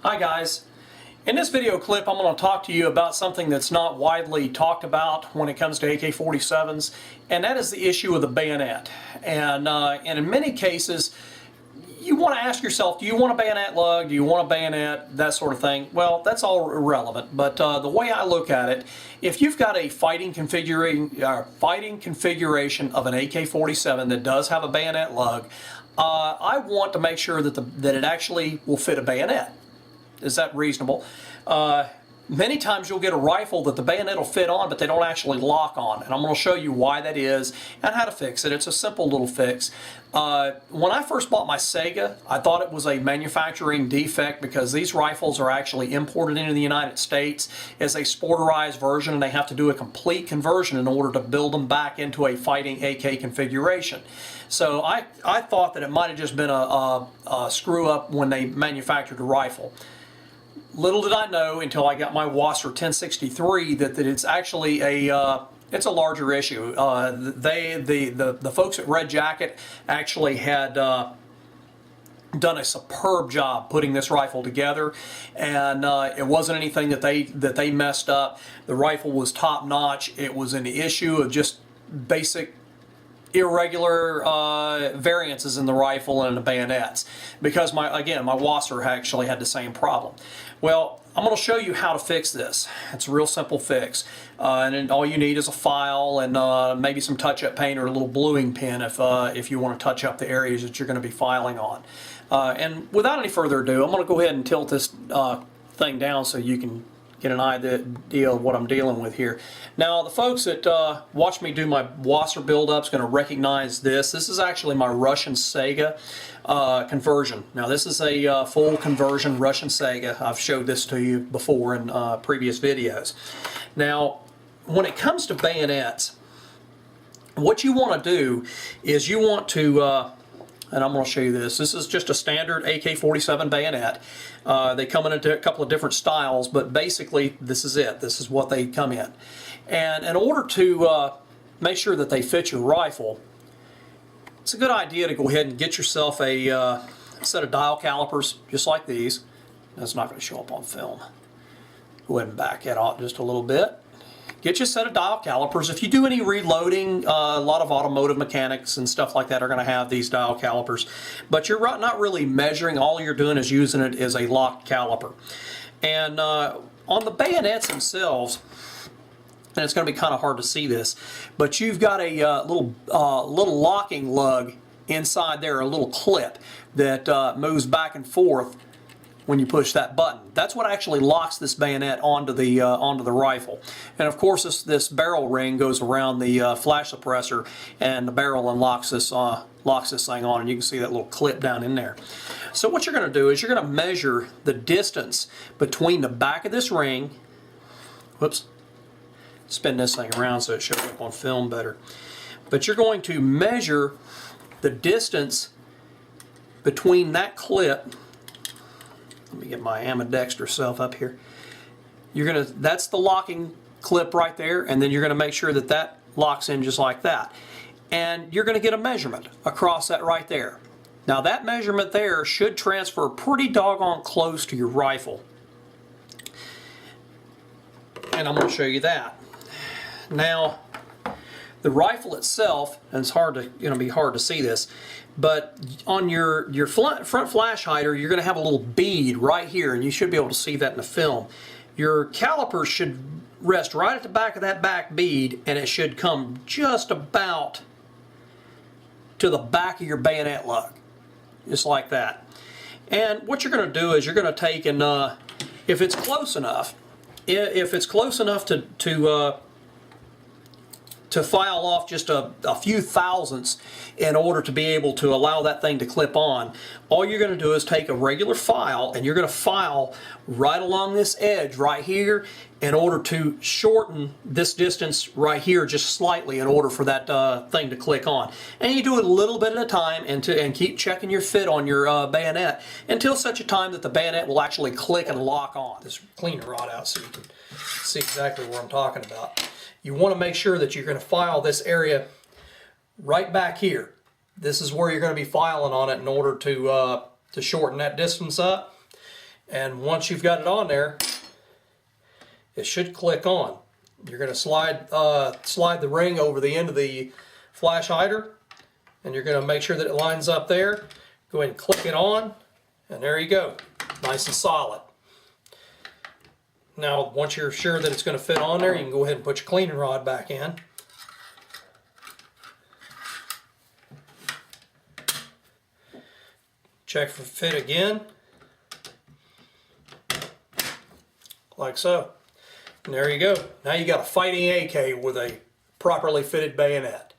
Hi guys. In this video clip I'm going to talk to you about something that's not widely talked about when it comes to AK-47s, and that is the issue of the bayonet. And in many cases you want to ask yourself, do you want a bayonet lug, do you want a bayonet, that sort of thing. Well, that's all irrelevant, but the way I look at it, if you've got a fighting configuration of an AK-47 that does have a bayonet lug, I want to make sure that it actually will fit a bayonet. Is that reasonable? Many times you'll get a rifle that the bayonet will fit on, but they don't actually lock on. And I'm going to show you why that is and how to fix it. It's a simple little fix. When I first bought my Sega, I thought it was a manufacturing defect because these rifles are actually imported into the United States as a sporterized version, and they have to do a complete conversion in order to build them back into a fighting AK configuration. So I thought that it might have just been a screw up when they manufactured the rifle. Little did I know until I got my Wasser 1063 that it's actually it's a larger issue. The folks at Red Jacket actually had done a superb job putting this rifle together, and it wasn't anything that they messed up. The rifle was top notch. It was an issue of just basic irregular variances in the rifle and the bayonets, because my Wasser actually had the same problem. Well, I'm going to show you how to fix this. It's a real simple fix, and then all you need is a file and maybe some touch-up paint or a little bluing pen if you want to touch up the areas that you're going to be filing on. And without any further ado, I'm going to go ahead and tilt this thing down so you can get an idea of what I'm dealing with here. Now, the folks that watch me do my Wasser build-up is going to recognize this. This is actually my Russian Sega conversion. Now, this is a full conversion Russian Sega. I've showed this to you before in previous videos. Now, when it comes to bayonets, what you want to do is you want to and I'm going to show you this. This is just a standard AK-47 bayonet. They come in a couple of different styles, but basically this is it. This is what they come in. And in order to make sure that they fit your rifle, it's a good idea to go ahead and get yourself a set of dial calipers just like these. That's not going to show up on film. Go ahead and back it out just a little bit. Get you a set of dial calipers. If you do any reloading, a lot of automotive mechanics and stuff like that are going to have these dial calipers. But you're not really measuring. All you're doing is using it as a locked caliper. And on the bayonets themselves, and it's going to be kind of hard to see this, but you've got a little locking lug inside there, a little clip that moves back and forth when you push that button. That's what actually locks this bayonet onto the rifle. And of course this barrel ring goes around the flash suppressor, and the barrel unlocks this thing on, and you can see that little clip down in there. So what you're going to do is you're going to measure the distance between the back of this ring. Whoops. Spin this thing around so it shows up on film better. But you're going to measure the distance between that clip. Let me get my ambidextrous self up here. That's the locking clip right there, and then you're going to make sure that that locks in just like that. And you're going to get a measurement across that right there. Now that measurement there should transfer pretty doggone close to your rifle. And I'm going to show you that. Now, the rifle itself, and it's going to be hard to see this, but on your front flash hider, you're going to have a little bead right here, and you should be able to see that in the film. Your caliper should rest right at the back of that back bead, and it should come just about to the back of your bayonet lug, just like that. And what you're going to do is you're going to take and, if it's close enough to file off just a few thousandths in order to be able to allow that thing to clip on, all you're going to do is take a regular file and you're going to file right along this edge right here in order to shorten this distance right here just slightly in order for that thing to click on. And you do it a little bit at a time and keep checking your fit on your bayonet until such a time that the bayonet will actually click and lock on. Just clean the rod out so you can see exactly what I'm talking about. You want to make sure that you're going to file this area right back here. This is where you're going to be filing on it in order to shorten that distance up. And once you've got it on there, it should click on. You're going to slide the ring over the end of the flash hider, and you're going to make sure that it lines up there. Go ahead and click it on, and there you go. Nice and solid. Now, once you're sure that it's going to fit on there, you can go ahead and put your cleaning rod back in. Check for fit again. Like so. And there you go. Now you got a fighting AK with a properly fitted bayonet.